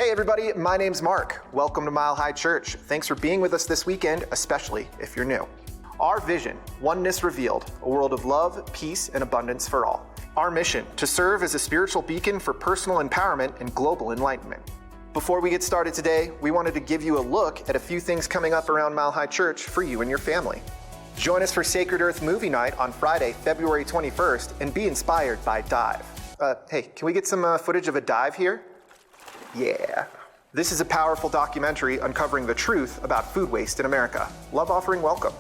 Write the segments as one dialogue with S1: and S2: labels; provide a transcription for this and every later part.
S1: Hey everybody, my name's Mark. Welcome to Mile High Church. Thanks for being with us this weekend, especially if you're new. Our vision, Oneness Revealed, a world of love, peace, and abundance for all. Our mission, to serve as a spiritual beacon for personal empowerment and global enlightenment. Before we get started today, we wanted to give you a look at a few things coming up around Mile High Church for you and your family. Join us for Sacred Earth Movie Night on Friday, February 21st, and be inspired by Dive. Hey, can we get some footage of a dive here? Yeah. This is a powerful documentary uncovering the truth about food waste in America. Love offering welcome.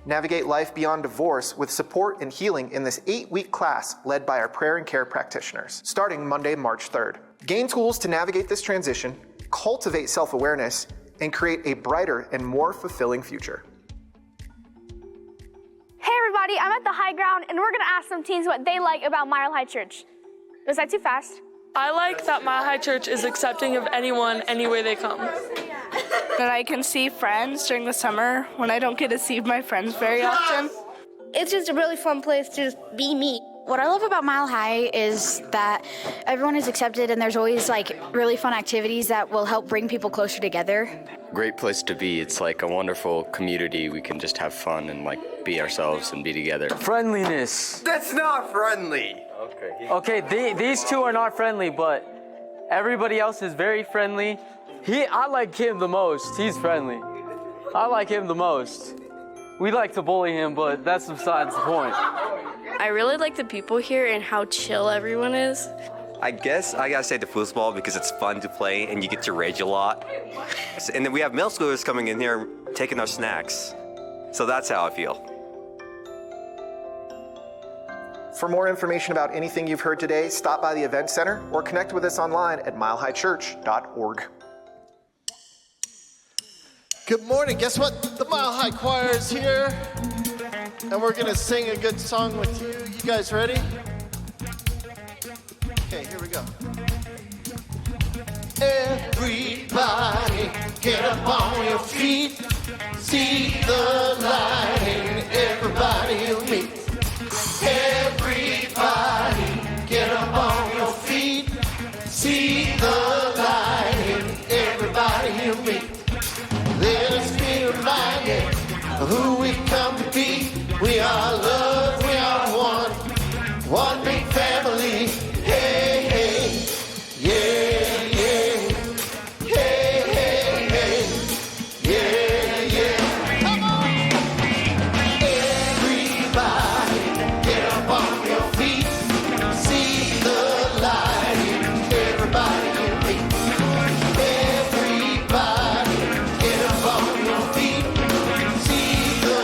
S1: Navigate life beyond divorce with support and healing in this 8-week class led by our prayer and care practitioners, starting Monday, March 3rd. Gain tools to navigate this transition, cultivate self-awareness, and create a brighter and more fulfilling future.
S2: Hey everybody, I'm at the high ground and we're gonna ask some teens what they like about Mile High Church. Was that too fast?
S3: I like that Mile High Church is accepting of anyone, any way they come.
S4: That I can see friends during the summer when I don't get to see my friends very often.
S5: It's just a really fun place to just be me.
S6: What I love about Mile High is that everyone is accepted and there's always like really fun activities that will help bring people closer together.
S7: Great place to be. It's like a wonderful community. We can just have fun and like be ourselves and be together.
S8: Friendliness.
S9: That's not friendly.
S8: Okay, these two are not friendly, but everybody else is very friendly. I like him the most. He's friendly. I like him the most. We like to bully him, but that's besides the point.
S3: I really like the people here and how chill everyone is.
S9: I guess I gotta say the foosball because it's fun to play and you get to rage a lot. And then we have middle schoolers coming in here taking our snacks. So that's how I feel.
S1: For more information about anything you've heard today, stop by the Event Center or connect with us online at milehighchurch.org.
S10: Good morning. Guess what? The Mile High Choir is here, and we're going to sing a good song with you. You guys ready? Okay, here we go. Everybody, get up on your feet. See the light in everybody you meet. Everybody, get up on your feet. See the light in everybody you meet. Let us be reminded of who we've come to be. We are love, we are one big family. Hey, hey, yeah, yeah. Hey, hey, hey, yeah, yeah. Come on! Everybody, get up on your feet. See the light in everybody you meet. Everybody, get up on your feet. See the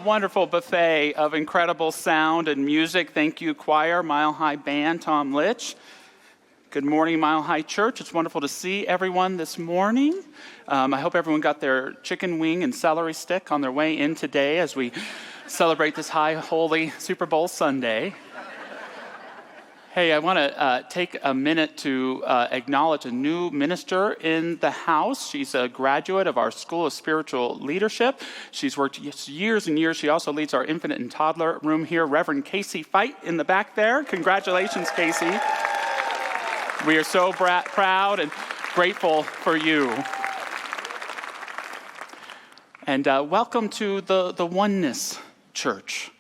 S11: wonderful buffet of incredible sound and music. Thank you, choir, Mile High Band, Tom Litch. Good morning, Mile High Church. It's wonderful to see everyone this morning. I hope everyone got their chicken wing and celery stick on their way in today as we celebrate this high holy Super Bowl Sunday. Hey, I want to take a minute to acknowledge a new minister in the house. She's a graduate of our School of Spiritual Leadership. She's worked years and years. She also leads our infant and toddler room here. Reverend Casey Fight in the back there. Congratulations, Casey. We are so proud and grateful for you. And welcome to the Oneness Church.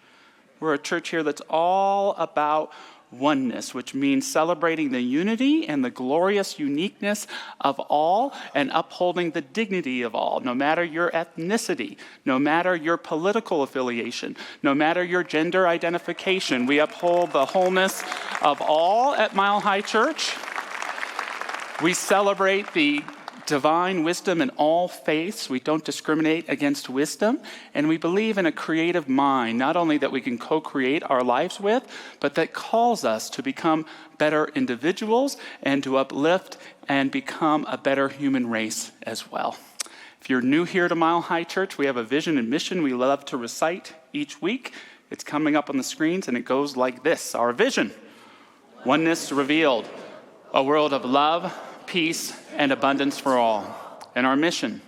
S11: We're a church here that's all about oneness, which means celebrating the unity and the glorious uniqueness of all and upholding the dignity of all, no matter your ethnicity, no matter your political affiliation, no matter your gender identification. We uphold the wholeness of all at Mile High Church. We celebrate the divine wisdom in all faiths. We don't discriminate against wisdom. And we believe in a creative mind, not only that we can co-create our lives with, but that calls us to become better individuals and to uplift and become a better human race as well. If you're new here to Mile High Church, we have a vision and mission we love to recite each week. It's coming up on the screens, and it goes like this. Our vision: oneness revealed, a world of love, peace, and abundance for all. And our mission: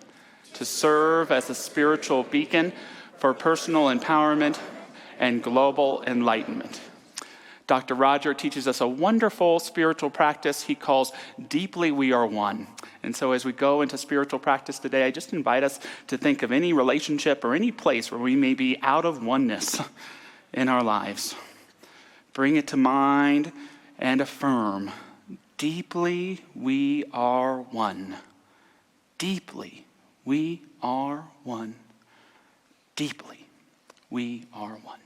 S11: to serve as a spiritual beacon for personal empowerment and global enlightenment. Dr. Roger teaches us a wonderful spiritual practice he calls Deeply We Are One. And so as we go into spiritual practice today, I just invite us to think of any relationship or any place where we may be out of oneness in our lives. Bring it to mind and affirm: deeply we are one. Deeply we are one. Deeply we are one.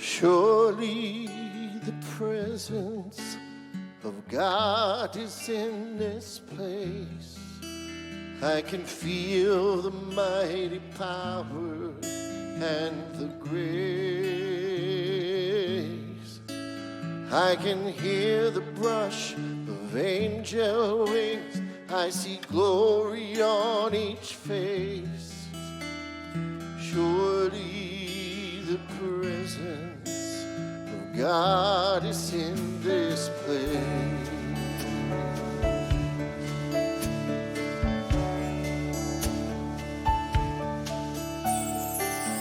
S10: Surely the presence of God is in this place. I can feel the mighty power and the grace. I can hear the brush of angel wings. I see glory on each face. Surely the presence of God is in this place.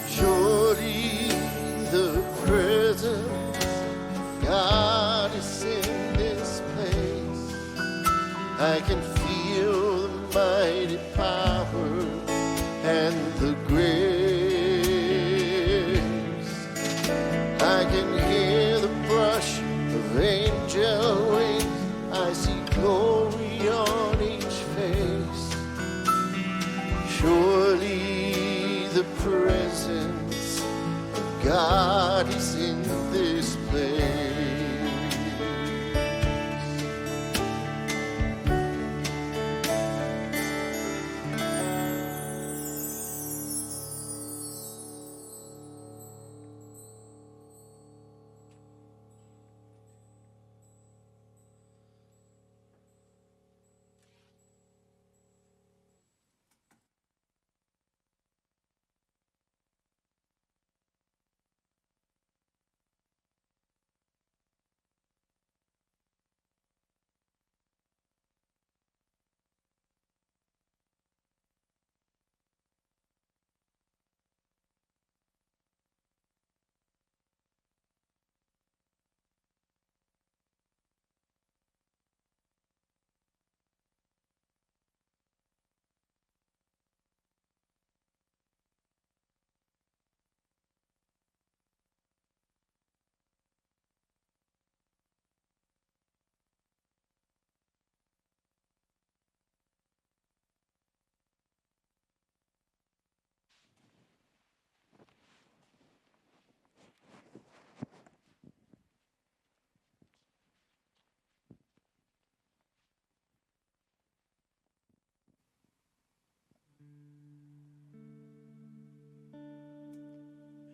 S10: Surely the presence of God is in this place. I can feel the mighty power and the grace. I can hear the brush of angel wings. I see glory on each face. Surely the presence of God is in this place.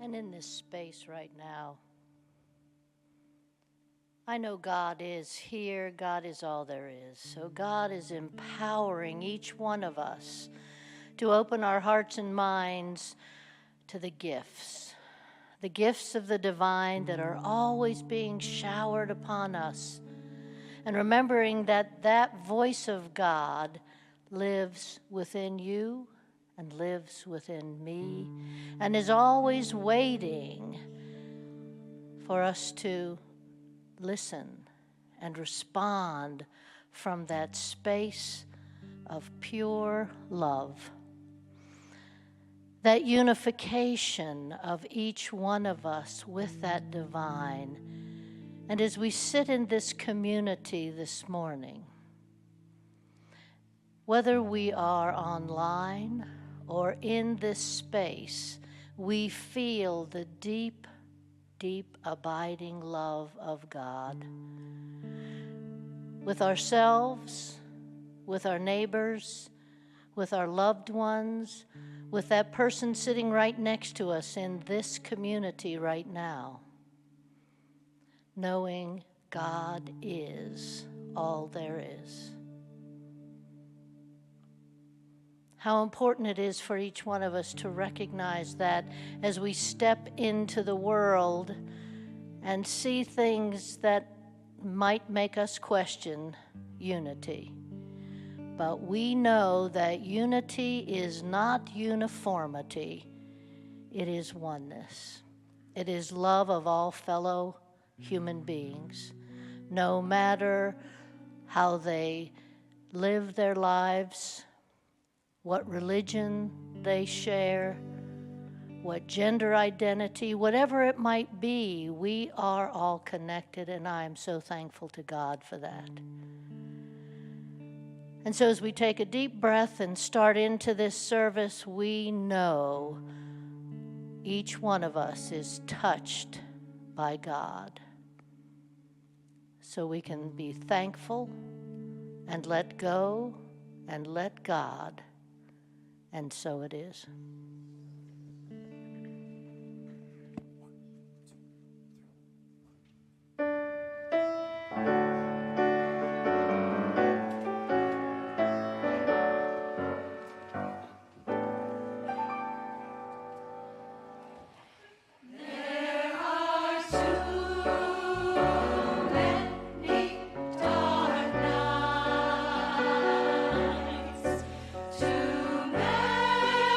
S12: and in this space right now. I know God is here. God is all there is. So God is empowering each one of us to open our hearts and minds to the gifts of the divine that are always being showered upon us. And remembering that that voice of God lives within you and lives within me and is always waiting for us to listen and respond from that space of pure love. That unification of each one of us with that divine. And as we sit in this community this morning, whether we are online or in this space, we feel the deep, deep, abiding love of God. With ourselves, with our neighbors, with our loved ones, with that person sitting right next to us in this community right now, knowing God is all there is. How important it is for each one of us to recognize that as we step into the world and see things that might make us question unity. But we know that unity is not uniformity, it is oneness. It is love of all fellow human beings, no matter how they live their lives, what religion they share, what gender identity, whatever it might be, we are all connected, and I am so thankful to God for that. And so as we take a deep breath and start into this service, we know each one of us is touched by God. So we can be thankful and let go and let God. And so it is.
S10: Too many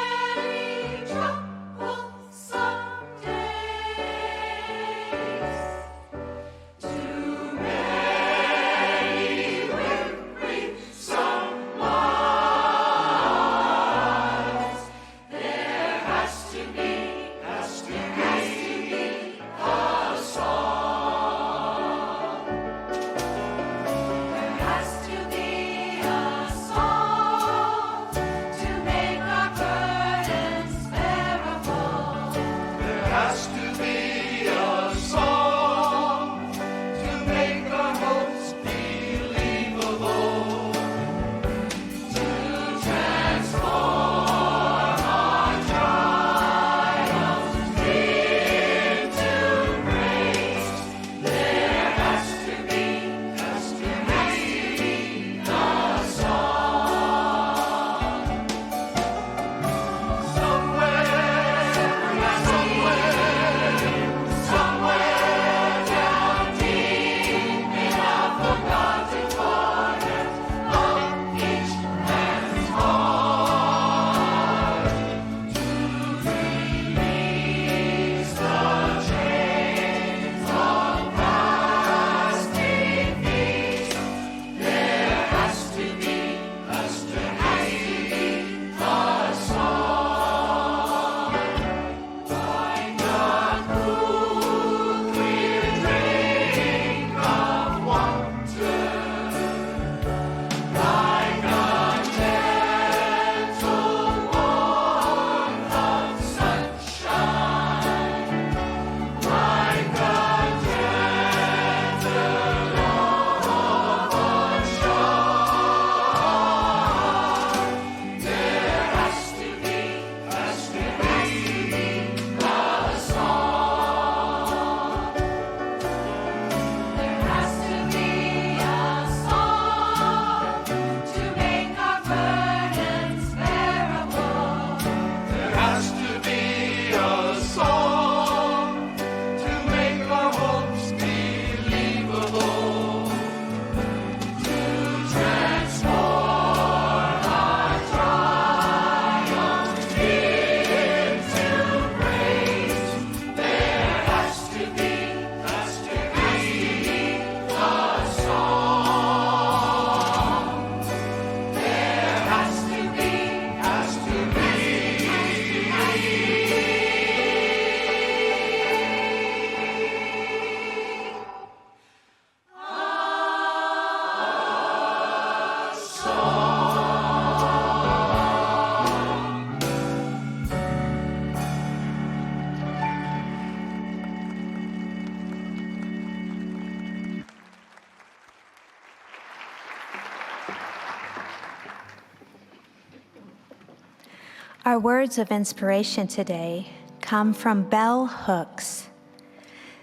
S13: Our words of inspiration today come from bell hooks.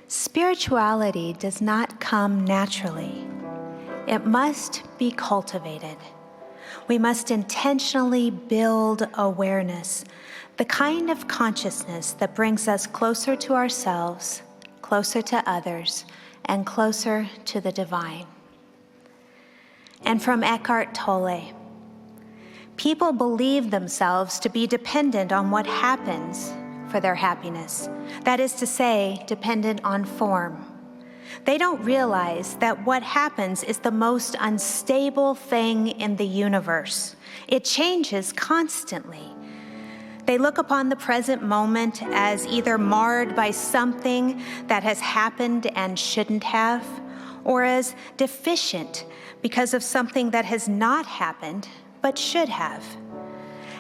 S13: Spirituality does not come naturally. It must be cultivated. We must intentionally build awareness, the kind of consciousness that brings us closer to ourselves, closer to others, and closer to the divine. And from Eckhart Tolle, people believe themselves to be dependent on what happens for their happiness. That is to say, dependent on form. They don't realize that what happens is the most unstable thing in the universe. It changes constantly. They look upon the present moment as either marred by something that has happened and shouldn't have, or as deficient because of something that has not happened but should have.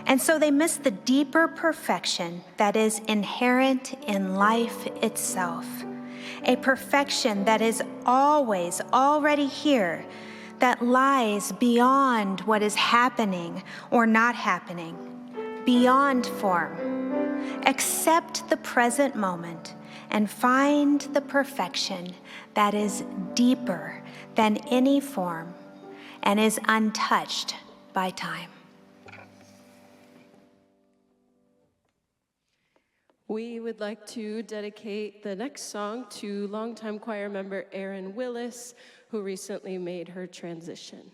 S13: And so they miss the deeper perfection that is inherent in life itself, a perfection that is always already here, that lies beyond what is happening or not happening, beyond form. Accept the present moment and find the perfection that is deeper than any form and is untouched by time.
S14: We would like to dedicate the next song to longtime choir member Erin Willis, who recently made her transition.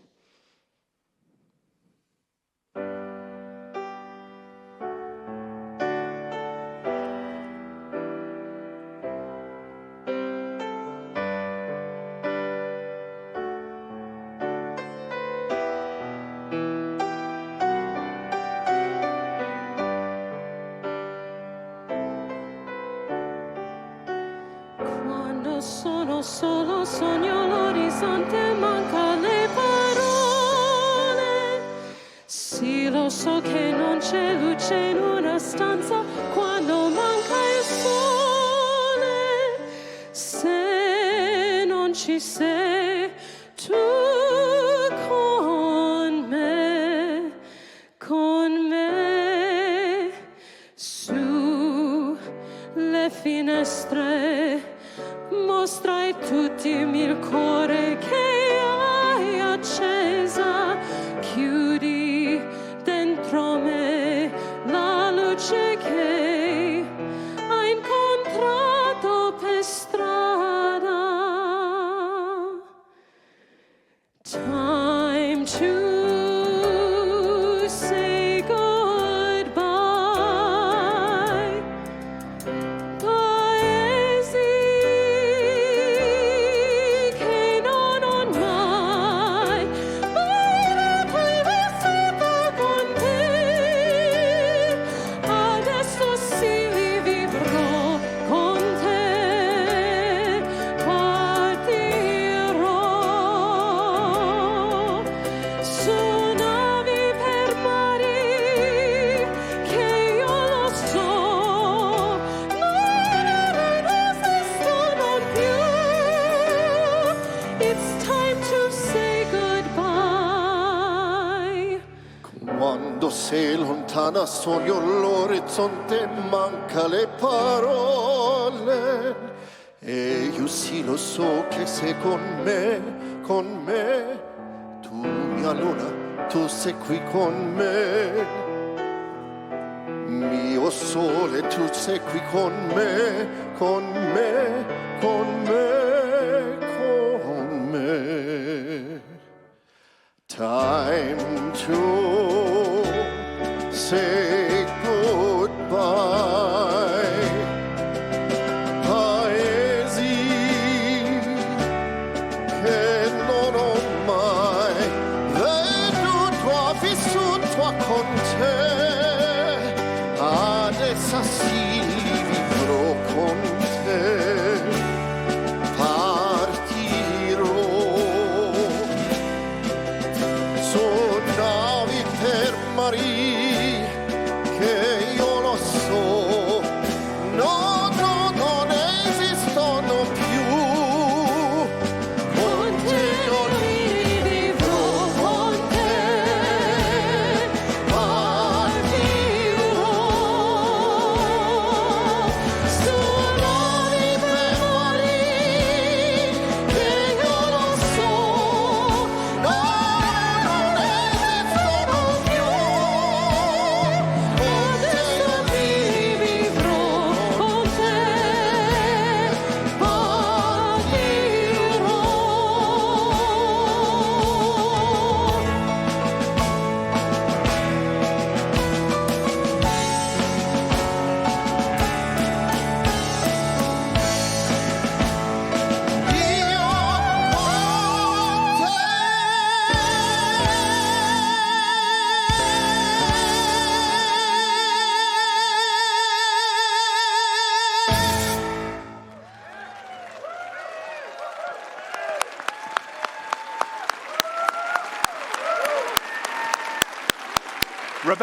S15: Solo sogno l'orizzonte, manca le parole. Sì, lo so che non c'è luce in una stanza quando manca il sole. Se non ci sei tu con me, su le finestre mostrai tutti il cuore che hai accesa, chiudi dentro me la luce che hai incontrato per strada. Time to say goodbye.
S10: Sei lontana, sogno l'orizzonte, manca le parole. E io sì lo so che sei con me. Tu mia luna, tu sei qui con me. Mio sole, tu sei qui con me. Time to say goodbye. Paesi che non ho mai veduto, vissuto con te. Adesso sì vivrò con te. Partirò. Sonavi per Maria, che io lo so, no, non esistono più. Con te io vivrò, con te partirò.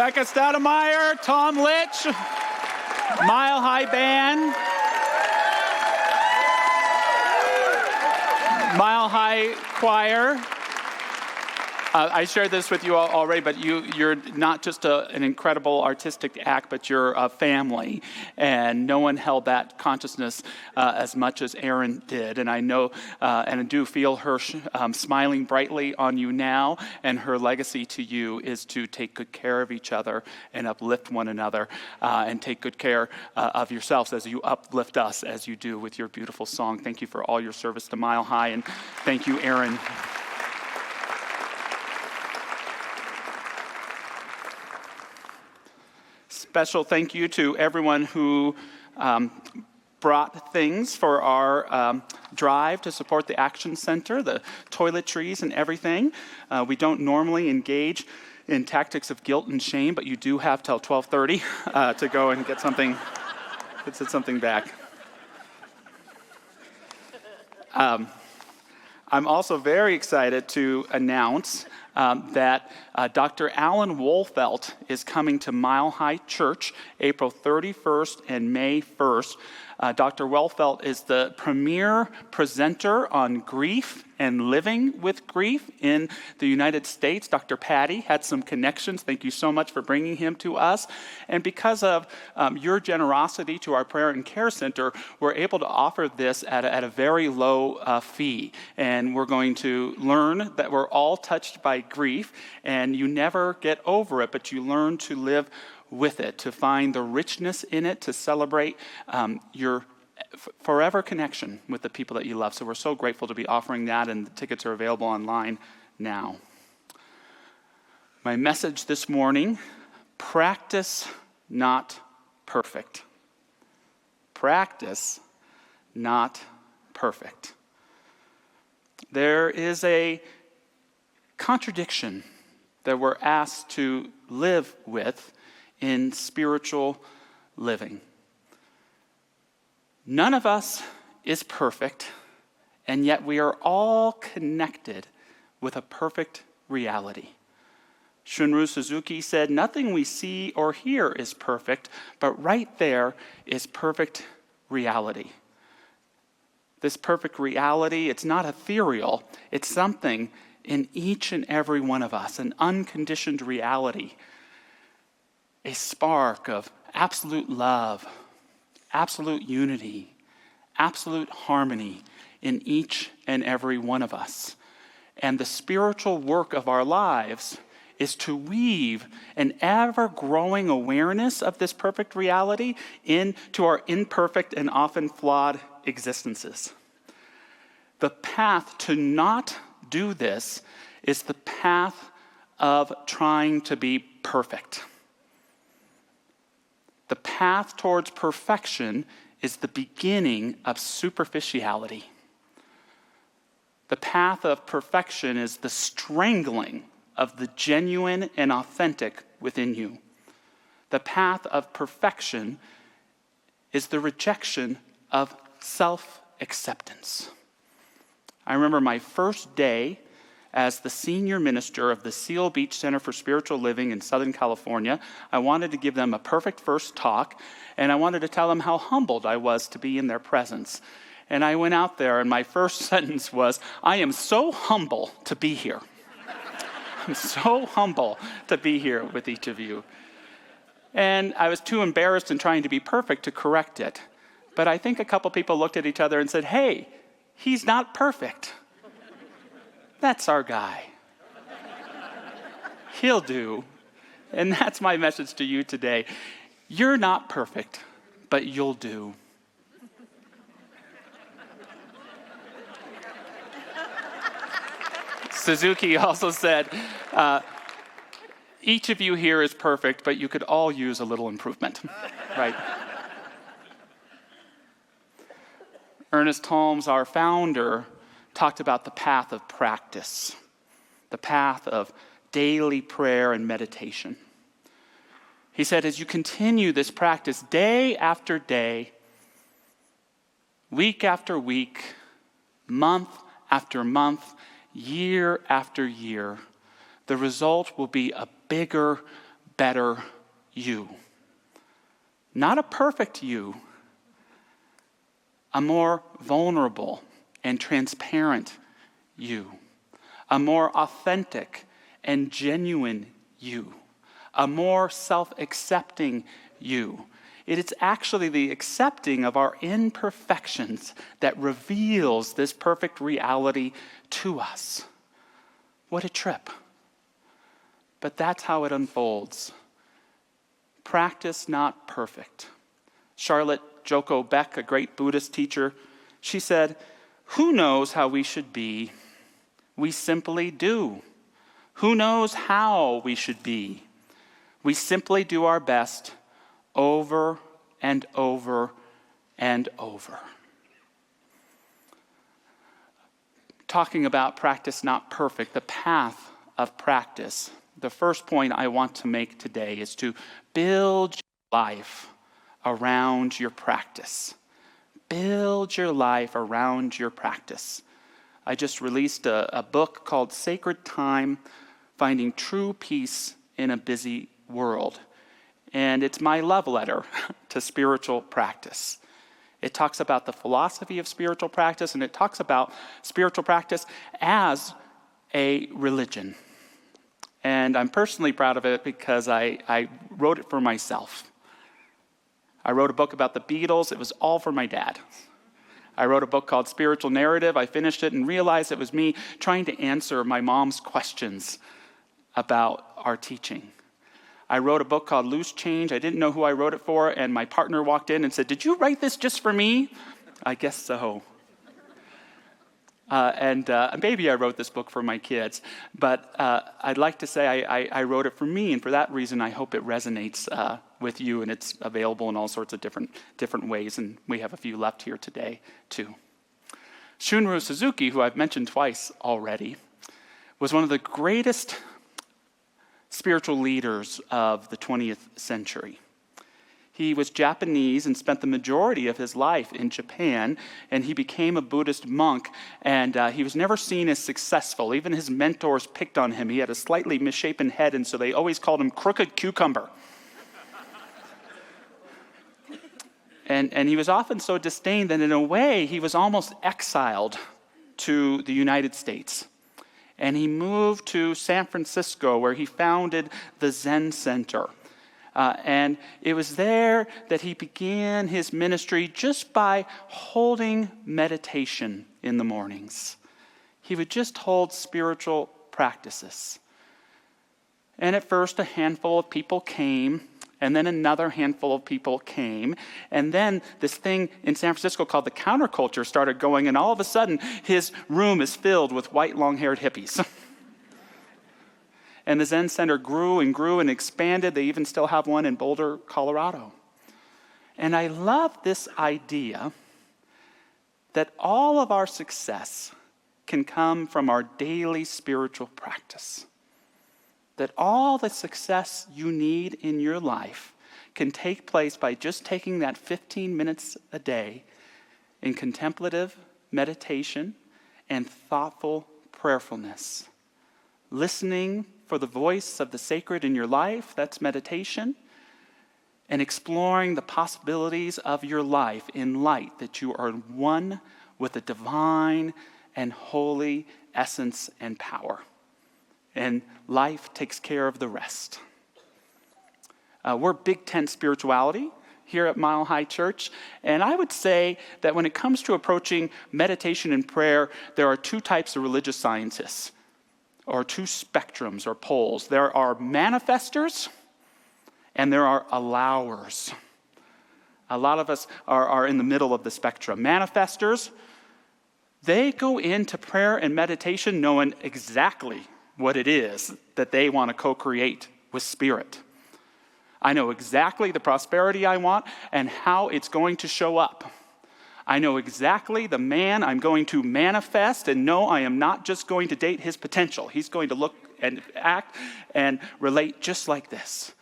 S11: Becca Stoudemire, Tom Litch, Mile High Band, Mile High Choir. I shared this with you all already, but you're not just an incredible artistic act, but you're a family. And no one held that consciousness as much as Erin did. And I know, and I do feel her smiling brightly on you now. And her legacy to you is to take good care of each other and uplift one another, and take good care of yourselves as you uplift us as you do with your beautiful song. Thank you for all your service to Mile High, and thank you, Erin. Special thank you to everyone who brought things for our drive to support the Action Center, the toiletries and everything. We don't normally engage in tactics of guilt and shame, but you do have till 12:30 to go and get something back. I'm also very excited to announce that Dr. Alan Wolfelt is coming to Mile High Church April 31st and May 1st. Dr. Wolfelt is the premier presenter on grief and living with grief in the United States. Dr. Patty had some connections. Thank you so much for bringing him to us. And because of your generosity to our prayer and care center, we're able to offer this at a very low fee. And we're going to learn that we're all touched by grief, and you never get over it, but you learn to live with it, to find the richness in it, to celebrate your forever connection with the people that you love. So we're so grateful to be offering that, and the tickets are available online now. My message this morning: practice, not perfect. Practice, not perfect. There is a contradiction that we're asked to live with in spiritual living. None of us is perfect, and yet we are all connected with a perfect reality. Shunryu Suzuki said, "Nothing we see or hear is perfect, but right there is perfect reality." This perfect reality, it's not ethereal, it's something in each and every one of us, an unconditioned reality, a spark of absolute love, absolute unity, absolute harmony in each and every one of us. And the spiritual work of our lives is to weave an ever-growing awareness of this perfect reality into our imperfect and often flawed existences. The path to not do this is the path of trying to be perfect. The path towards perfection is the beginning of superficiality. The path of perfection is the strangling of the genuine and authentic within you. The path of perfection is the rejection of self-acceptance. I remember my first day as the senior minister of the Seal Beach Center for Spiritual Living in Southern California. I wanted to give them a perfect first talk, and I wanted to tell them how humbled I was to be in their presence. And I went out there, and my first sentence was, "I am so humble to be here." I'm so humble to be here with each of you. And I was too embarrassed and trying to be perfect to correct it. But I think a couple people looked at each other and said, "Hey, he's not perfect. That's our guy. He'll do." And that's my message to you today. You're not perfect, but you'll do. Suzuki also said, each of you here is perfect, but you could all use a little improvement, right? Ernest Holmes, our founder, talked about the path of practice, the path of daily prayer and meditation. He said, as you continue this practice day after day, week after week, month after month, year after year, the result will be a bigger, better you. Not a perfect you, a more vulnerable and transparent you, a more authentic and genuine you, a more self-accepting you. It is actually the accepting of our imperfections that reveals this perfect reality to us. What a trip. But that's how it unfolds. Practice not perfect. Charlotte Joko Beck, a great Buddhist teacher, she said, "Who knows how we should be? We simply do. Who knows how we should be? We simply do our best over and over and over." Talking about practice not perfect, the path of practice, the first point I want to make today is to build your life around your practice. Build your life around your practice. I just released a book called Sacred Time, Finding True Peace in a Busy World. And it's my love letter to spiritual practice. It talks about the philosophy of spiritual practice, and it talks about spiritual practice as a religion. And I'm personally proud of it because I wrote it for myself. I wrote a book about the Beatles. It was all for my dad. I wrote a book called Spiritual Narrative. I finished it and realized it was me trying to answer my mom's questions about our teaching. I wrote a book called Loose Change. I didn't know who I wrote it for, and my partner walked in and said, "Did you write this just for me?" I guess so. And maybe I wrote this book for my kids, but I'd like to say I wrote it for me, and for that reason, I hope it resonates with you, and it's available in all sorts of different ways, and we have a few left here today, too. Shunryu Suzuki, who I've mentioned twice already, was one of the greatest spiritual leaders of the 20th century. He was Japanese and spent the majority of his life in Japan, and he became a Buddhist monk, and he was never seen as successful. Even his mentors picked on him. He had a slightly misshapen head, and so they always called him Crooked Cucumber. And he was often so disdained that in a way he was almost exiled to the United States. And he moved to San Francisco, where he founded the Zen Center. And it was there that he began his ministry just by holding meditation in the mornings. He would just hold spiritual practices. And at first, a handful of people came, and then another handful of people came, and then this thing in San Francisco called the counterculture started going, and all of a sudden, his room is filled with white, long-haired hippies. And the Zen Center grew and expanded. They even still have one in Boulder, Colorado. And I love this idea that all of our success can come from our daily spiritual practice. That all the success you need in your life can take place by just taking that 15 minutes a day in contemplative meditation and thoughtful prayerfulness. Listening for the voice of the sacred in your life, that's meditation, and exploring the possibilities of your life in light that you are one with the divine and holy essence and power. And life takes care of the rest. We're Big Tent spirituality here at Mile High Church, and I would say that when it comes to approaching meditation and prayer, there are two types of religious scientists, or two spectrums or poles. There are manifestors and there are allowers. A lot of us are in the middle of the spectrum. Manifestors, they go into prayer and meditation knowing exactly what it is that they want to co-create with Spirit. I know exactly the prosperity I want and how it's going to show up. I know exactly the man I'm going to manifest, and no, I am not just going to date his potential. He's going to look and act and relate just like this.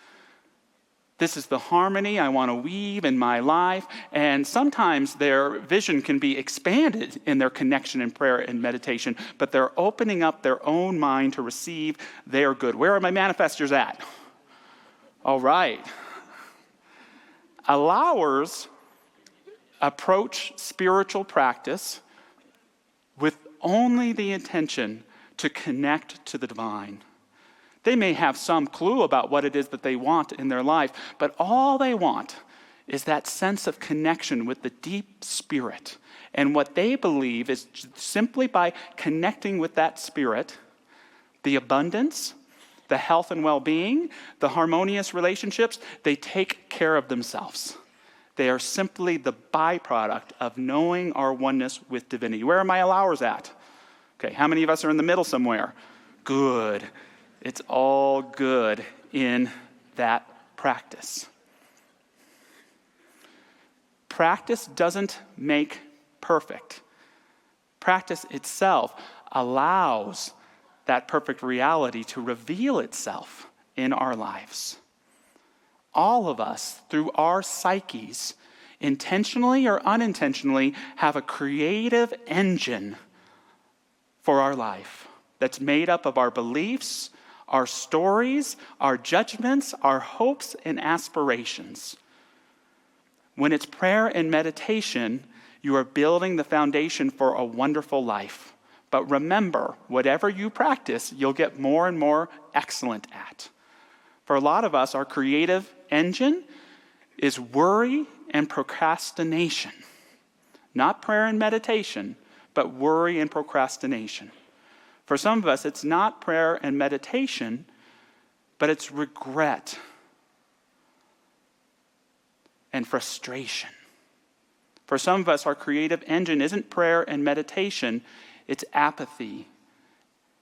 S11: This is the harmony I want to weave in my life, and sometimes their vision can be expanded in their connection in prayer and meditation, but they're opening up their own mind to receive their good. Where are my manifestors at? All right. Allowers approach spiritual practice with only the intention to connect to the divine. They may have some clue about what it is that they want in their life, but all they want is that sense of connection with the deep spirit. And what they believe is simply by connecting with that spirit, the abundance, the health and well-being, the harmonious relationships, they take care of themselves. They are simply the byproduct of knowing our oneness with divinity. Where are my allowers at? Okay, how many of us are in the middle somewhere? Good. It's all good in that practice. Practice doesn't make perfect. Practice itself allows that perfect reality to reveal itself in our lives. All of us, through our psyches, intentionally or unintentionally, have a creative engine for our life that's made up of our beliefs, our stories, our judgments, our hopes, and aspirations. When it's prayer and meditation, you are building the foundation for a wonderful life. But remember, whatever you practice, you'll get more and more excellent at. For a lot of us, our creative engine is worry and procrastination. Not prayer and meditation, but worry and procrastination. For some of us, it's not prayer and meditation, but it's regret and frustration. For some of us, our creative engine isn't prayer and meditation, it's apathy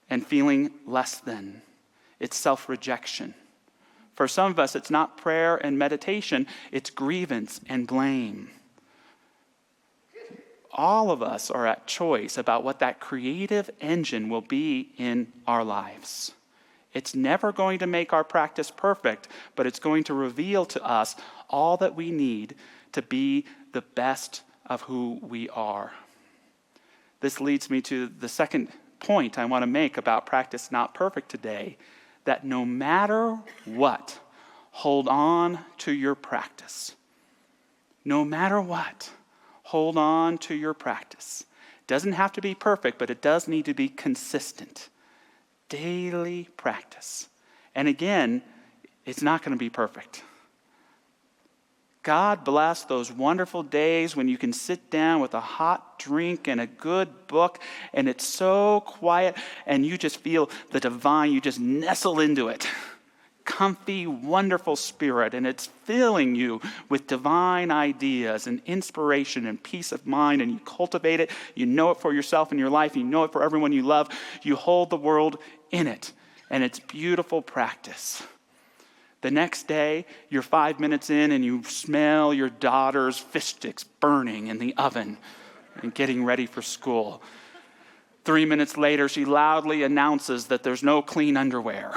S11: and feeling less than. It's self-rejection. For some of us, it's not prayer and meditation, it's grievance and blame. All of us are at choice about what that creative engine will be in our lives. It's never going to make our practice perfect, but it's going to reveal to us all that we need to be the best of who we are. This leads me to the second point I want to make about practice not perfect today, that no matter what, hold on to your practice. No matter what, hold on to your practice. It doesn't have to be perfect, but it does need to be consistent. Daily practice. And again, it's not going to be perfect. God bless those wonderful days when you can sit down with a hot drink and a good book, and it's so quiet, and you just feel the divine, you just nestle into it. Comfy, wonderful spirit, and it's filling you with divine ideas and inspiration and peace of mind, and you cultivate it. You know it for yourself in your life. You know it for everyone you love. You hold the world in it, and it's beautiful practice. The next day, you're 5 minutes in and you smell your daughter's fish sticks burning in the oven and getting ready for school. 3 minutes later, she loudly announces that there's no clean underwear.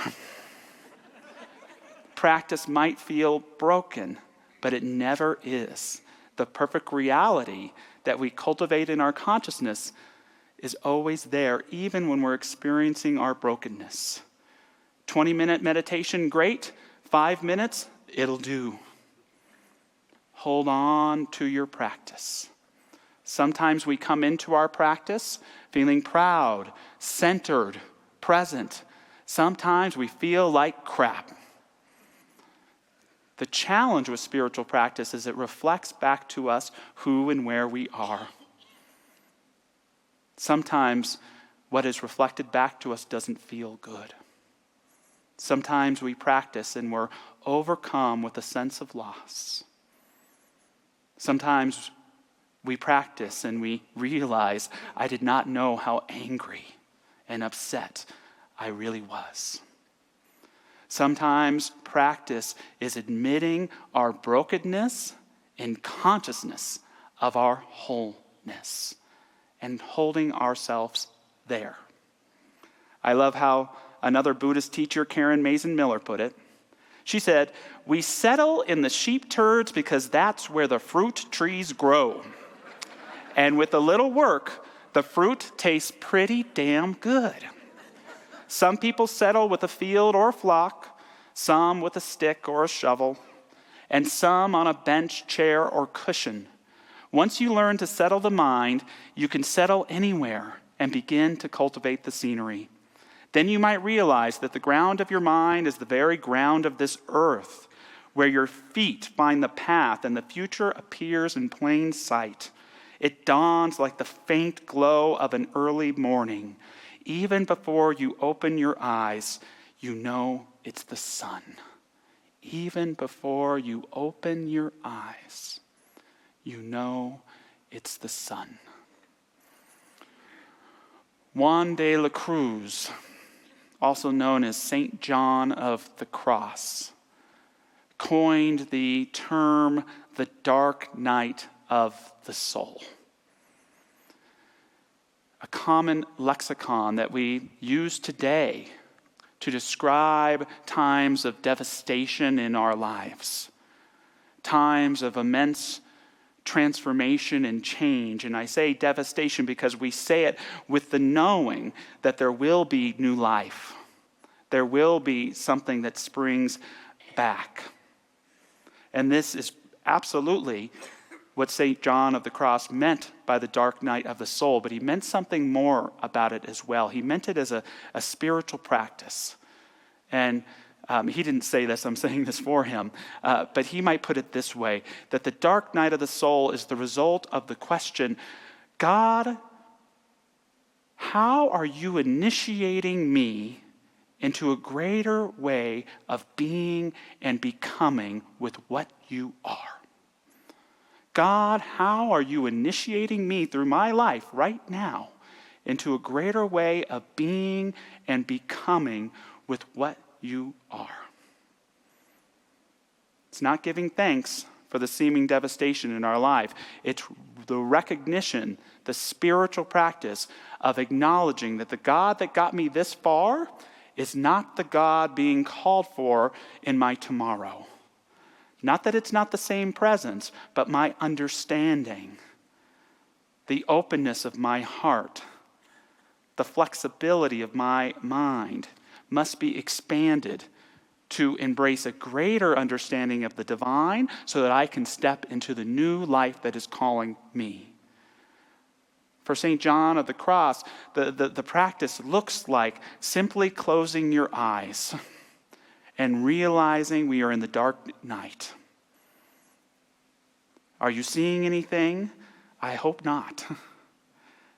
S11: Practice might feel broken, but it never is. The perfect reality that we cultivate in our consciousness is always there, even when we're experiencing our brokenness. 20-minute meditation, great. 5 minutes, it'll do. Hold on to your practice. Sometimes we come into our practice feeling proud, centered, present. Sometimes we feel like crap. The challenge with spiritual practice is it reflects back to us who and where we are. Sometimes what is reflected back to us doesn't feel good. Sometimes we practice and we're overcome with a sense of loss. Sometimes we practice and we realize I did not know how angry and upset I really was. Sometimes practice is admitting our brokenness in consciousness of our wholeness and holding ourselves there. I love how another Buddhist teacher, Karen Mason Miller, put it. She said, "We settle in the sheep turds because that's where the fruit trees grow. And with a little work, the fruit tastes pretty damn good." Some people settle with a field or a flock. some with a stick or a shovel, and some on a bench, chair, or cushion. Once you learn to settle the mind, you can settle anywhere and begin to cultivate the scenery. Then you might realize that the ground of your mind is the very ground of this earth, where your feet find the path and the future appears in plain sight. It dawns like the faint glow of an early morning. Even before you open your eyes, you know it's the sun. Even before you open your eyes, you know it's the sun. Juan de la Cruz, also known as St. John of the Cross, coined the term the dark night of the soul. A common lexicon that we use today to describe times of devastation in our lives, times of immense transformation and change. And I say devastation because we say it with the knowing that there will be new life. There will be something that springs back. And this is absolutely what St. John of the Cross meant by the dark night of the soul, but he meant something more about it as well. He meant it as a spiritual practice. And he didn't say this, I'm saying this for him, but he might put it this way, that the dark night of the soul is the result of the question, God, how are you initiating me into a greater way of being and becoming with what you are? God, how are you initiating me through my life right now into a greater way of being and becoming with what you are? It's not giving thanks for the seeming devastation in our life. It's the recognition, the spiritual practice of acknowledging that the God that got me this far is not the God being called for in my tomorrow. Not that it's not the same presence, but my understanding, the openness of my heart, the flexibility of my mind must be expanded to embrace a greater understanding of the divine so that I can step into the new life that is calling me. For St. John of the Cross, the practice looks like simply closing your eyes and realizing we are in the dark night. Are you seeing anything? I hope not.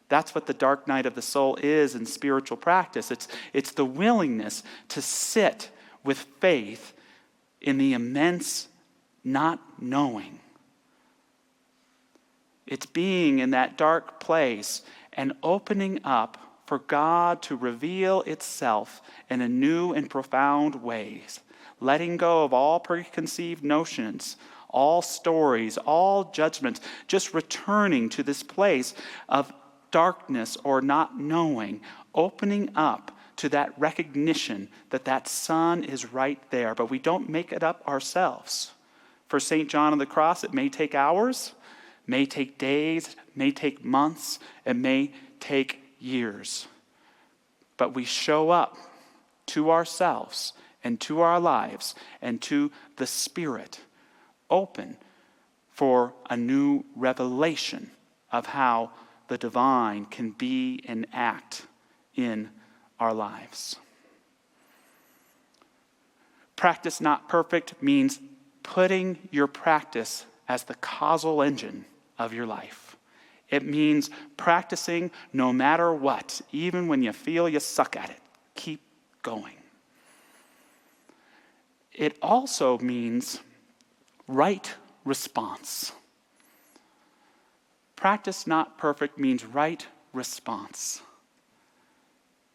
S11: That's what the dark night of the soul is in spiritual practice. It's the willingness to sit with faith in the immense not knowing. It's being in that dark place and opening up for God to reveal itself in a new and profound ways, letting go of all preconceived notions, all stories, all judgments, just returning to this place of darkness or not knowing, opening up to that recognition that that sun is right there, but we don't make it up ourselves. For St. John of the Cross, it may take hours, may take days, may take months, it may take years. But we show up to ourselves and to our lives and to the Spirit, open for a new revelation of how the divine can be and act in our lives. Practice not perfect means putting your practice as the causal engine of your life. It means practicing no matter what, even when you feel you suck at it. Keep going. It also means right response. Practice not perfect means right response.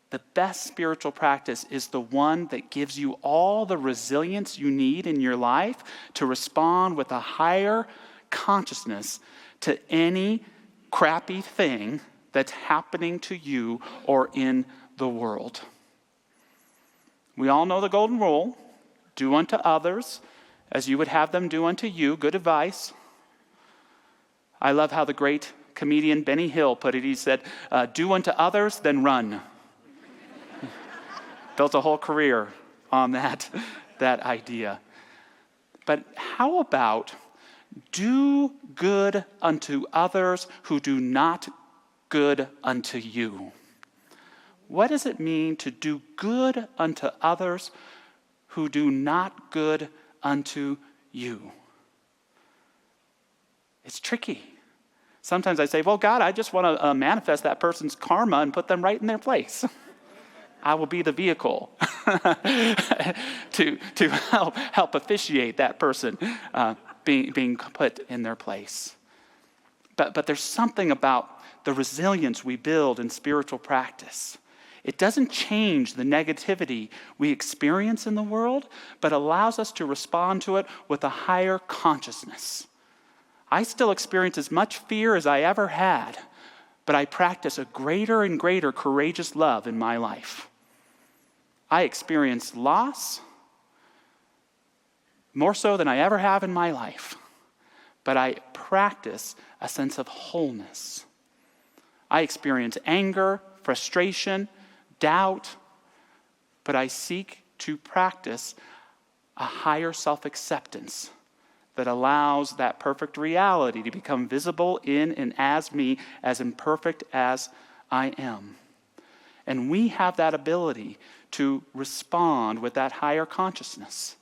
S11: The best spiritual practice is the one that gives you all the resilience you need in your life to respond with a higher consciousness to any crappy thing that's happening to you or in the world. We all know the golden rule: do unto others as you would have them do unto you. Good advice. I love how the great comedian Benny Hill put it. He said, do unto others, then run. Built a whole career on that. that idea. But how about do good unto others who do not good unto you? What does it mean to do good unto others who do not good unto you? It's tricky. Sometimes I say, well, God, I just want to manifest that person's karma and put them right in their place. I will be the vehicle to help officiate that person being put in their place. But there's something about the resilience we build in spiritual practice. It doesn't change the negativity we experience in the world, but allows us to respond to it with a higher consciousness. I still experience as much fear as I ever had, but I practice a greater and greater courageous love in my life. I experience loss more so than I ever have in my life, but I practice a sense of wholeness. I experience anger, frustration, doubt, but I seek to practice a higher self-acceptance that allows that perfect reality to become visible in and as me, as imperfect as I am. And we have that ability to respond with that higher consciousness.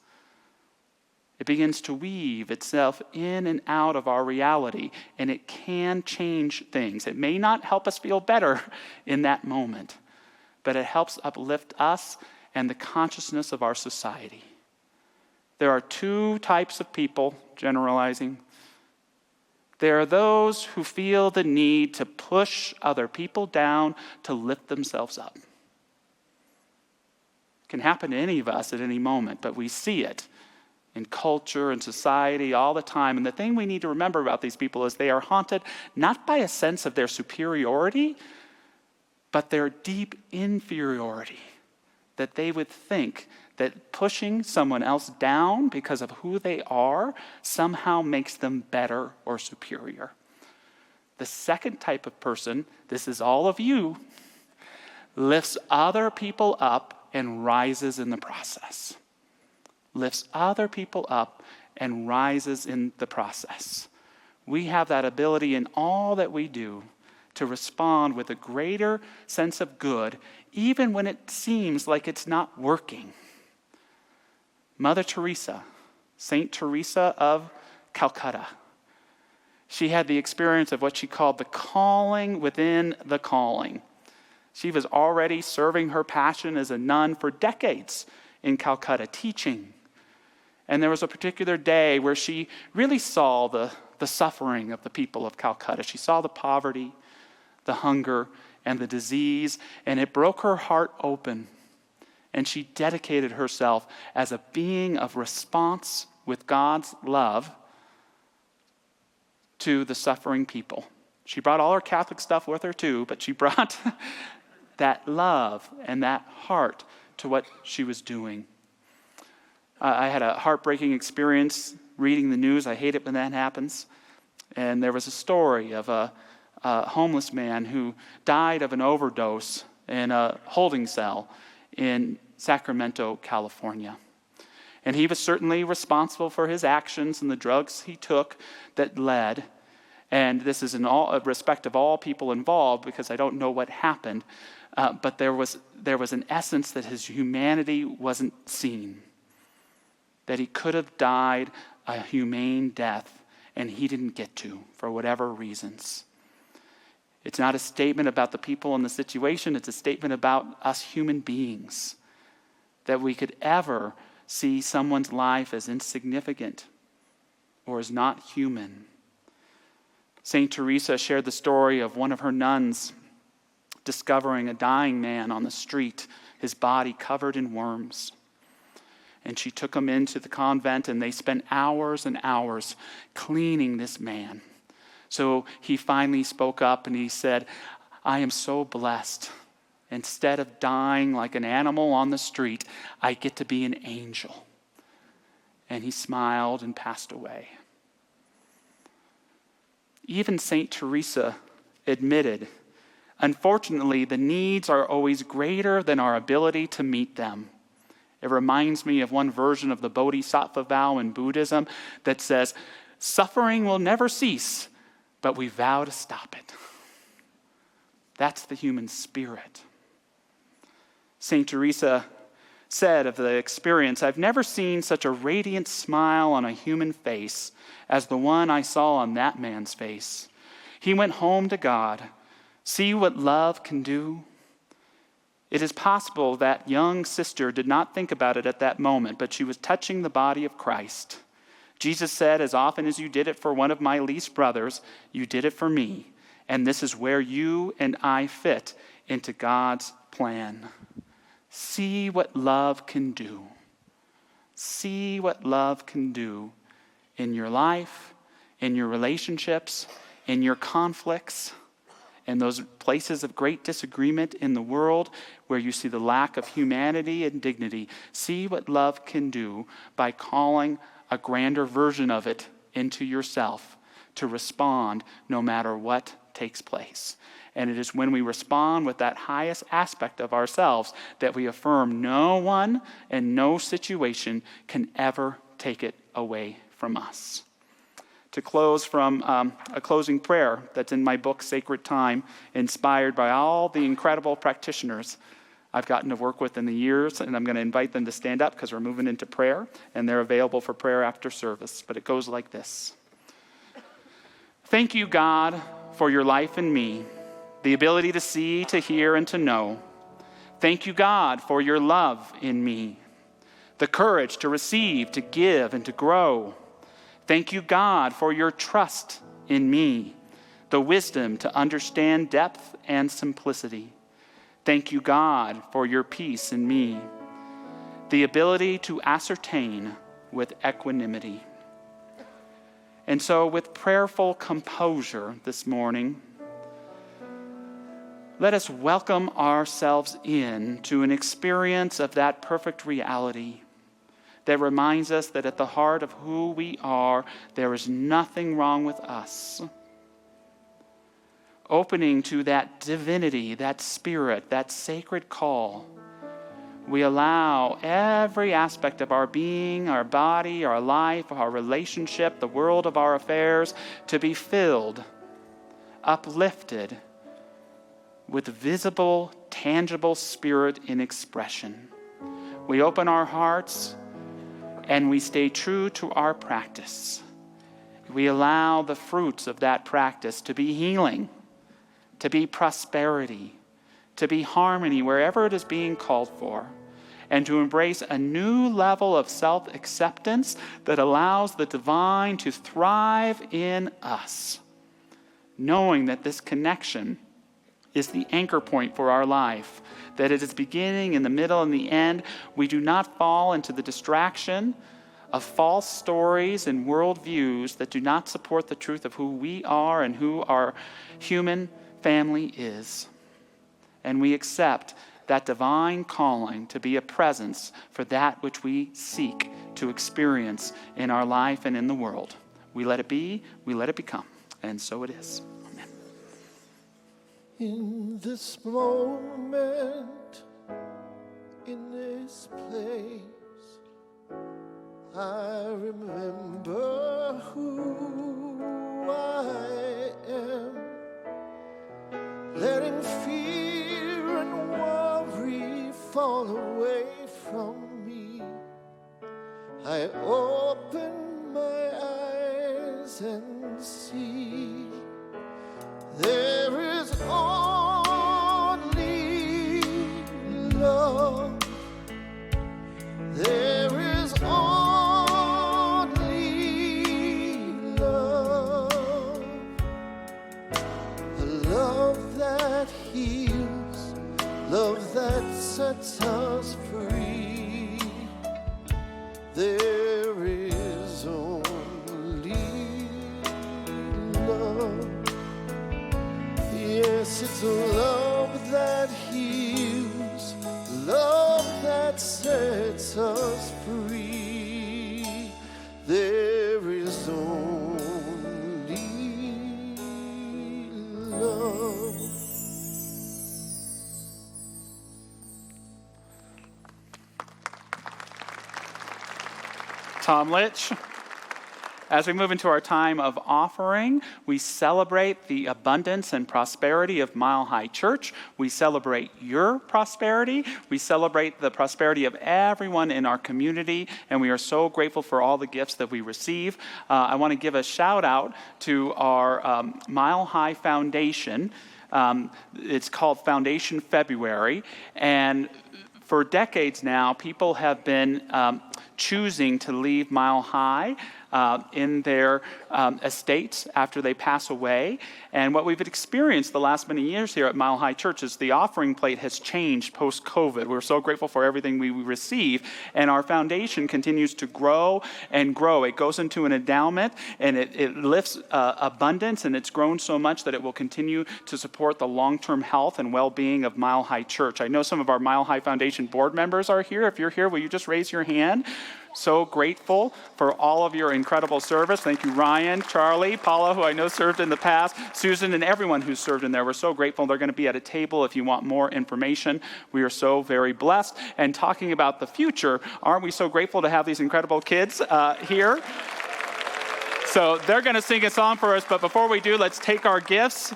S11: It begins to weave itself in and out of our reality, and it can change things. It may not help us feel better in that moment, but it helps uplift us and the consciousness of our society. There are two types of people, generalizing. There are those who feel the need to push other people down to lift themselves up. It can happen to any of us at any moment, but we see it in culture and society all the time. And the thing we need to remember about these people is they are haunted not by a sense of their superiority, but their deep inferiority, that they would think that pushing someone else down because of who they are somehow makes them better or superior. The second type of person, this is all of you, lifts other people up and rises in the process. Lifts other people up and rises in the process. We have that ability in all that we do to respond with a greater sense of good, even when it seems like it's not working. Mother Teresa, Saint Teresa of Calcutta, she had the experience of what she called the calling within the calling. She was already serving her passion as a nun for decades in Calcutta, teaching. And there was a particular day where she really saw the suffering of the people of Calcutta. She saw the poverty, the hunger, and the disease, and it broke her heart open. And she dedicated herself as a being of response with God's love to the suffering people. She brought all her Catholic stuff with her too, but she brought that love and that heart to what she was doing. I had a heartbreaking experience reading the news. I hate it when that happens. And there was a story of a homeless man who died of an overdose in a holding cell in Sacramento, California. And he was certainly responsible for his actions and the drugs he took that led. And this is in all respect of all people involved, because I don't know what happened. But there was an essence that his humanity wasn't seen. That he could have died a humane death, and he didn't get to, for whatever reasons. It's not a statement about the people in the situation. It's a statement about us human beings. That we could ever see someone's life as insignificant or as not human. St. Teresa shared the story of one of her nuns discovering a dying man on the street, his body covered in worms. And she took him into the convent, and they spent hours and hours cleaning this man. So he finally spoke up and he said, "I am so blessed. Instead of dying like an animal on the street, I get to be an angel." And he smiled and passed away. Even St. Teresa admitted, unfortunately, the needs are always greater than our ability to meet them. It reminds me of one version of the Bodhisattva vow in Buddhism that says, suffering will never cease, but we vow to stop it. That's the human spirit. St. Teresa said of the experience, I've never seen such a radiant smile on a human face as the one I saw on that man's face. He went home to God. See what love can do? It is possible that young sister did not think about it at that moment, but she was touching the body of Christ. Jesus said, as often as you did it for one of my least brothers, you did it for me. And this is where you and I fit into God's plan. See what love can do. See what love can do in your life, in your relationships, in your conflicts, in those places of great disagreement in the world where you see the lack of humanity and dignity. See what love can do by calling a grander version of it into yourself to respond no matter what takes place. And it is when we respond with that highest aspect of ourselves that we affirm no one and no situation can ever take it away from us. To close from a closing prayer that's in my book, Sacred Time, inspired by all the incredible practitioners I've gotten to work with in the years, and I'm going to invite them to stand up because we're moving into prayer, and they're available for prayer after service. But it goes like this. Thank you, God, for your life in me, the ability to see, to hear, and to know. Thank you, God, for your love in me, the courage to receive, to give, and to grow. Thank you, God, for your trust in me, the wisdom to understand depth and simplicity. Thank you, God, for your peace in me, the ability to ascertain with equanimity. And so, with prayerful composure this morning, let us welcome ourselves in to an experience of that perfect reality that reminds us that at the heart of who we are, there is nothing wrong with us. Opening to that divinity, that spirit, that sacred call, we allow every aspect of our being, our body, our life, our relationship, the world of our affairs to be filled, uplifted with visible, tangible spirit in expression. We open our hearts and we stay true to our practice. We allow the fruits of that practice to be healing, to be prosperity, to be harmony wherever it is being called for, and to embrace a new level of self-acceptance that allows the divine to thrive in us, knowing that this connection is the anchor point for our life, that it is beginning, in the middle, and the end. We do not fall into the distraction of false stories and worldviews that do not support the truth of who we are and who our human family is. And we accept that divine calling to be a presence for that which we seek to experience in our life and in the world. We let it be, we let it become, and so it is. Amen.
S10: In this moment, in this place, I remember who I am, letting fear and worry fall away from me. I open my eyes and see there is only love. There is only love. A love that heals, love that sets us free. There is only love. Yes, it's a love that heals, love that sets us free. There is only love.
S11: Tom Litch. As we move into our time of offering, we celebrate the abundance and prosperity of Mile High Church. We celebrate your prosperity. We celebrate the prosperity of everyone in our community, and we are so grateful for all the gifts that we receive. I want to give a shout out to our Mile High Foundation. It's called Foundation February, and for decades now, people have been choosing to leave Mile High in their estates after they pass away. And what we've experienced the last many years here at Mile High Church is the offering plate has changed post-COVID. We're so grateful for everything we receive, and our foundation continues to grow and grow. It goes into an endowment, and it lifts abundance, and it's grown so much that it will continue to support the long-term health and well-being of Mile High Church. I know some of our Mile High Foundation board members are here. If you're here, will you just raise your hand? So grateful for all of your incredible service. Thank you, Ryan, Charlie, Paula, who I know served in the past, Susan, and everyone who's served in there. We're so grateful. They're going to be at a table if you want more information. We are so very blessed. And talking about the future, aren't we so grateful to have these incredible kids here? So they're going to sing a song for us. But before we do, let's take our gifts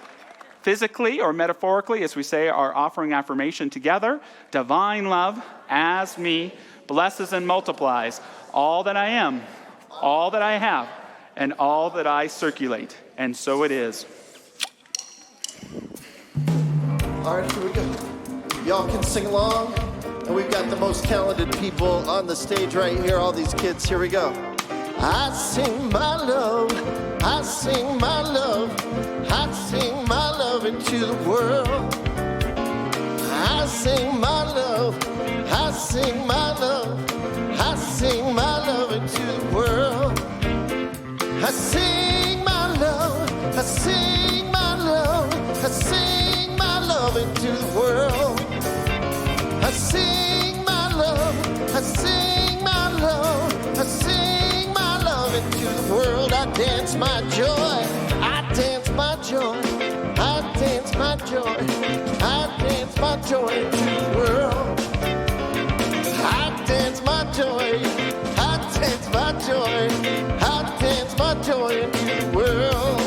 S11: physically or metaphorically as we say our offering affirmation together. Divine love as me blesses and multiplies all that I am, all that I have, and all that I circulate. And so it is.
S10: All right, here we go. Y'all can sing along. And we've got the most talented people on the stage right here, all these kids. Here we go. I sing my love, I sing my love, I sing my love into the world. I sing my love, I sing my love, I sing my love into the world. I sing my love, I sing my love, I sing my love into the world. I sing my love, I sing my love, I sing my love into the world. I dance my joy, I dance my joy, I dance my joy, I dance my joy into the world. I dance my joy, I dance my joy, I dance my joy into the world.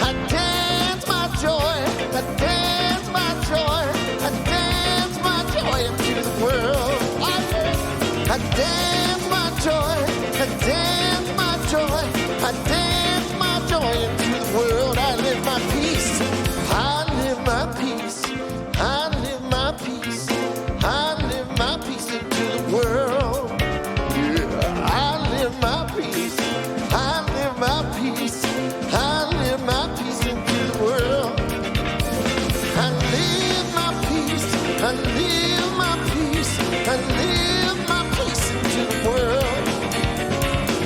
S10: I dance my joy, I dance my joy, I dance my joy into the world. I dance my joy, I dance my joy, I dance my joy into the world. I live my peace, I live my peace, I live my peace, I live my peace into the world. Yeah, I live my peace, I live my peace, I live my peace into the world. I live my peace, I live my peace, I live my peace into the world.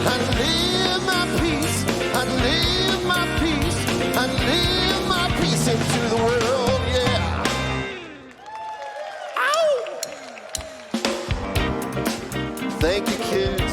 S10: I live my peace, I live my peace, I live my peace into the world, yeah. Ow! Thank you, kids.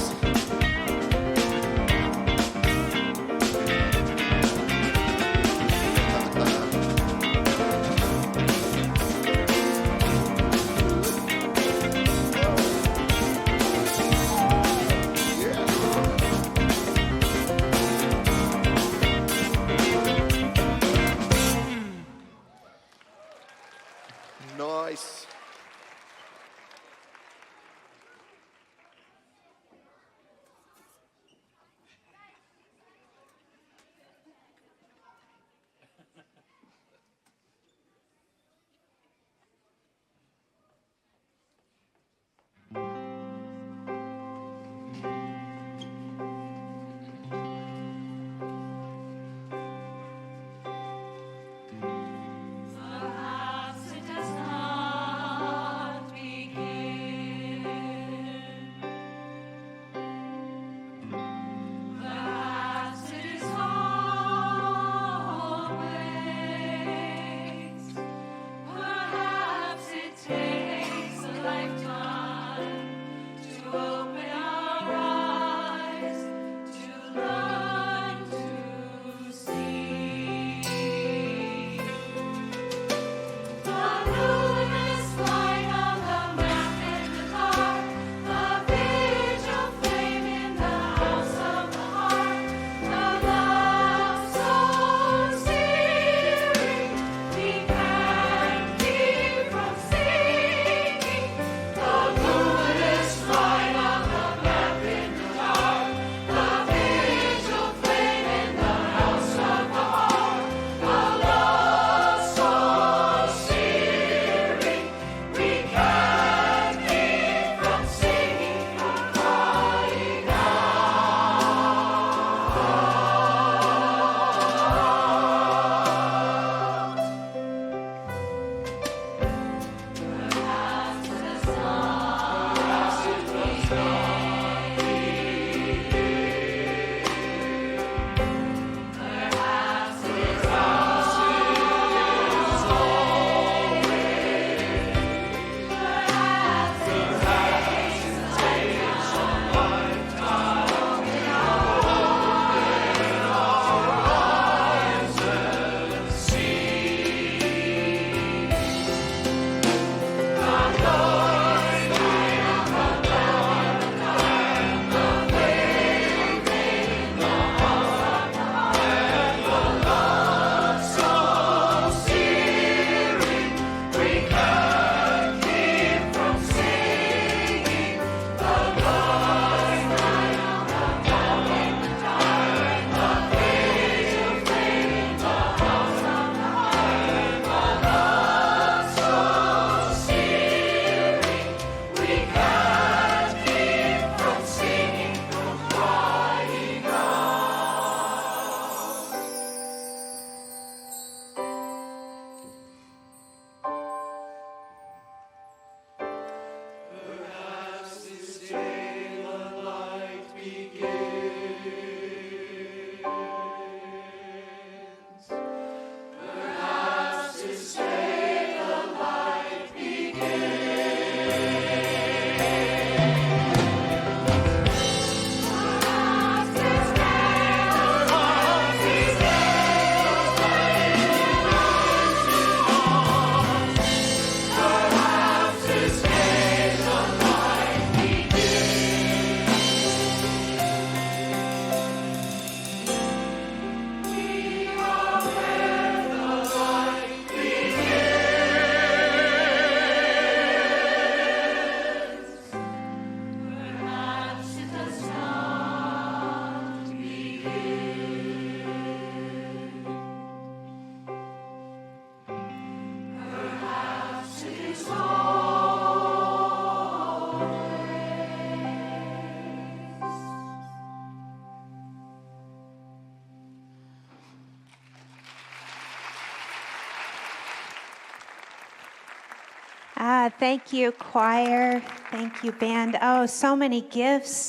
S13: Thank you, choir. Thank you, band. Oh, so many gifts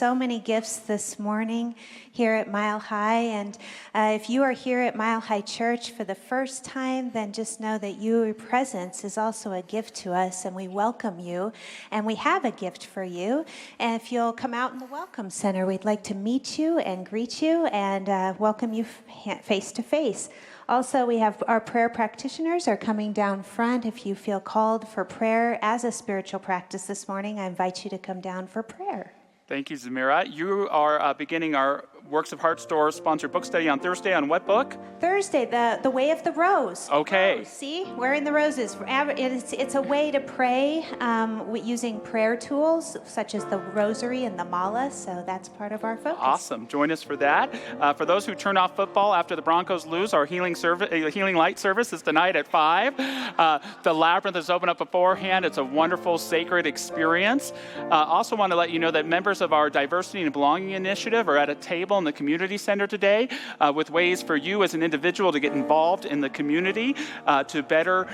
S13: this morning here at Mile High. And if you are here at Mile High Church for the first time, then just know that your presence is also a gift to us, and we welcome you. And we have a gift for you. And if you'll come out in the Welcome Center, we'd like to meet you and greet you and welcome you face to face. Also, we have our prayer practitioners are coming down front. If you feel called for prayer as a spiritual practice this morning, I invite you to come down for prayer.
S11: Thank you, Zamira. You are beginning our Works of Heart Store sponsored book study on Thursday on what book?
S13: Thursday, the Way of the Rose.
S11: Okay.
S13: Rose, see, wearing the roses. It's a way to pray using prayer tools such as the rosary and the mala, so that's part of our focus.
S11: Awesome. Join us for that. For those who turn off football after the Broncos lose, our healing light service is tonight at 5. The labyrinth is open up beforehand. It's a wonderful, sacred experience. Also want to let you know that members of our Diversity and Belonging Initiative are at a table in the community center today with ways for you as an individual to get involved in the community to better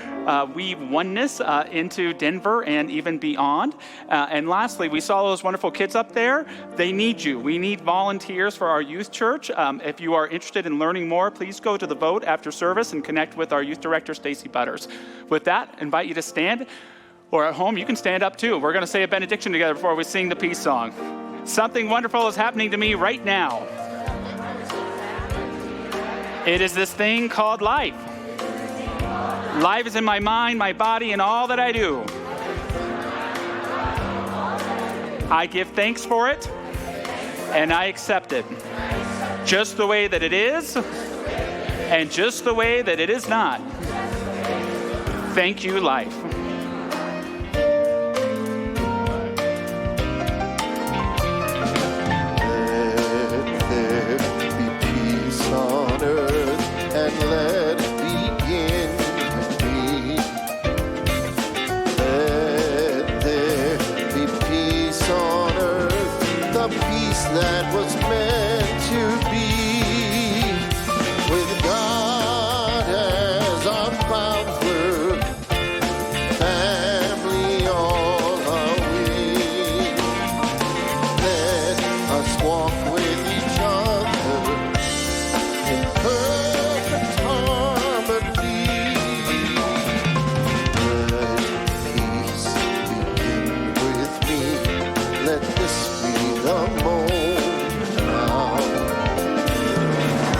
S11: weave oneness into Denver and even beyond. And lastly, we saw those wonderful kids up there. They need you. We need volunteers for our youth church. If you are interested in learning more, please go to the vote after service and connect with our youth director, Stacy Butters. With that, I invite you to stand. Or at home, you can stand up too. We're going to say a benediction together before we sing the peace song. Something wonderful is happening to me right now. It is this thing called life. Life is in my mind, my body, and all that I do. I give thanks for it, and I accept it. Just the way that it is, and just the way that it is not. Thank you, life.
S10: And let it begin with me. Let there be peace on earth, the peace that was meant to be. With God as our founder, family all are we. Let us walk with each other in perfect harmony. Let peace begin with me. Let this be the moment now.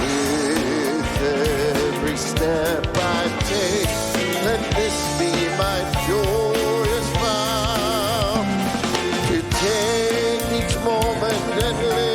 S10: With every step I take, let this be my joyous vow. To take each moment and live